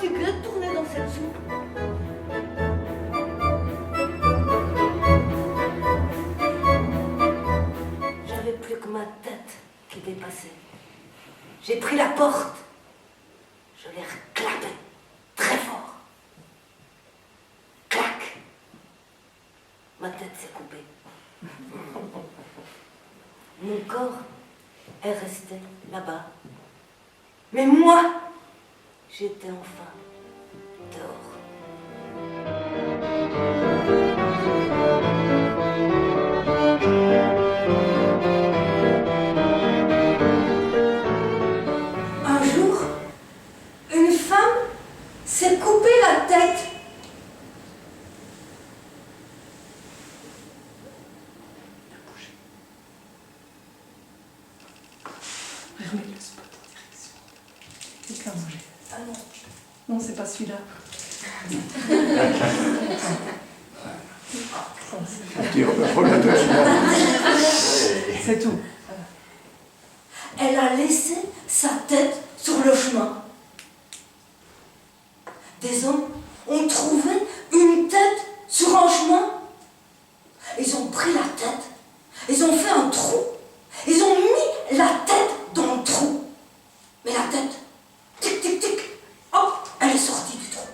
fatiguée de tourner dans cette soupe. J'avais plus que ma tête qui dépassait. J'ai pris la porte. Je l'ai reclapée très fort. Clac. Ma tête s'est coupée. Mon corps est resté là-bas. Mais moi, j'étais enfin dehors. Un jour, une femme s'est coupé la tête. Remets le spot en direction. Et qu'à manger. Ah non. Non, c'est pas celui-là. C'est tout. Elle a laissé sa tête sur le chemin. Des hommes ont trouvé une tête sur un chemin. Ils ont pris la tête, ils ont fait un trou, ils ont mis la tête dans le trou. Mais la tête, tic tic tic, hop, elle est sortie du trou.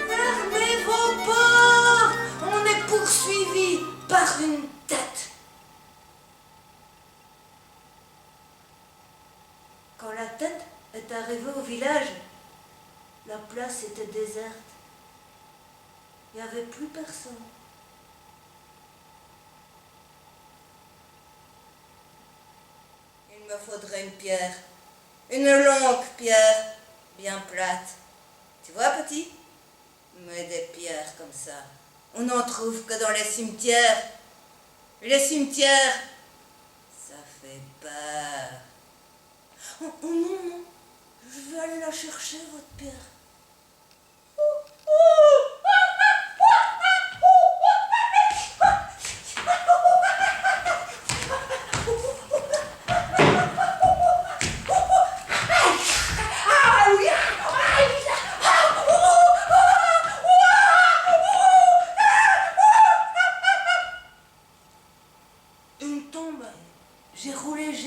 Fermez vos portes, on est poursuivi par une tête. Quand la tête est arrivée au village, la place était déserte. Il n'y avait plus personne. Il me faudrait une pierre, une longue pierre, bien plate. Tu vois, petit? Mais des pierres comme ça, on n'en trouve que dans les cimetières. Les cimetières, ça fait peur. Oh, oh non, non, je vais aller la chercher, votre pierre. Une tombe. J'ai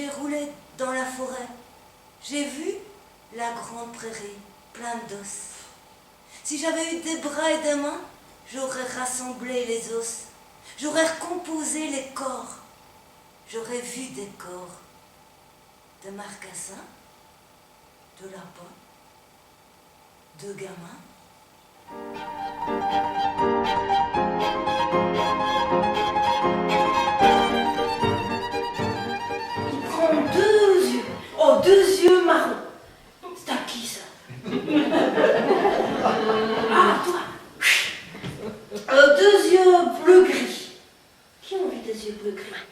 roulé dans la forêt. J'ai vu la grande prairie, pleine d'os. Si j'avais eu des bras et des mains, j'aurais rassemblé les os. J'aurais recomposé les corps. J'aurais vu des corps, de marcassins, de lapins, de gamins. Il prend deux yeux. Oh, deux yeux marrons. C'est à qui ça? Ah, toi. Deux yeux bleu-gris. Qui a envie des yeux bleu-gris?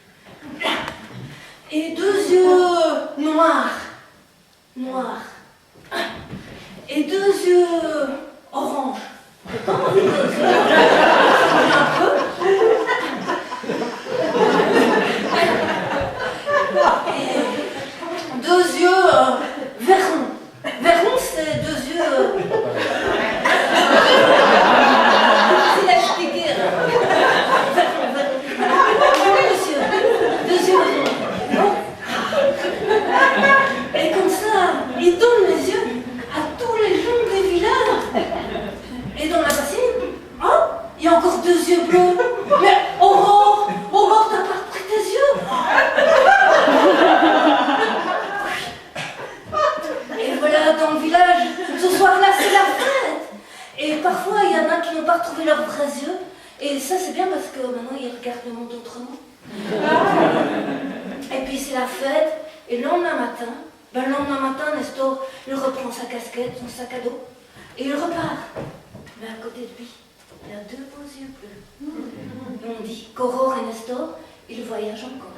Et deux yeux noirs. Noirs. Et deux yeux orange. T'as pas envie des yeux orange? Un peu. Et deux yeux verrons. Verrons, c'est deux yeux. C'est à expliquer. Deux yeux verrons. Et comme ça, il donne les yeux à tous les gens des villages. Et dans la bassine, oh, il y a encore deux yeux bleus. Mais Aurore, Aurore, t'as pas repris tes yeux? Et voilà, dans le village, ce soir-là, c'est la fête. Et parfois, il y en a qui n'ont pas retrouvé leurs vrais yeux. Et ça, c'est bien parce que maintenant, ils regardent le monde autrement. Et puis, c'est la fête. Et le lendemain matin, Nestor, il reprend sa casquette, son sac à dos. Et il repart. Mais à côté de lui, il y a deux beaux yeux bleus. Et on dit qu'Aurore et Nestor, ils voyagent encore.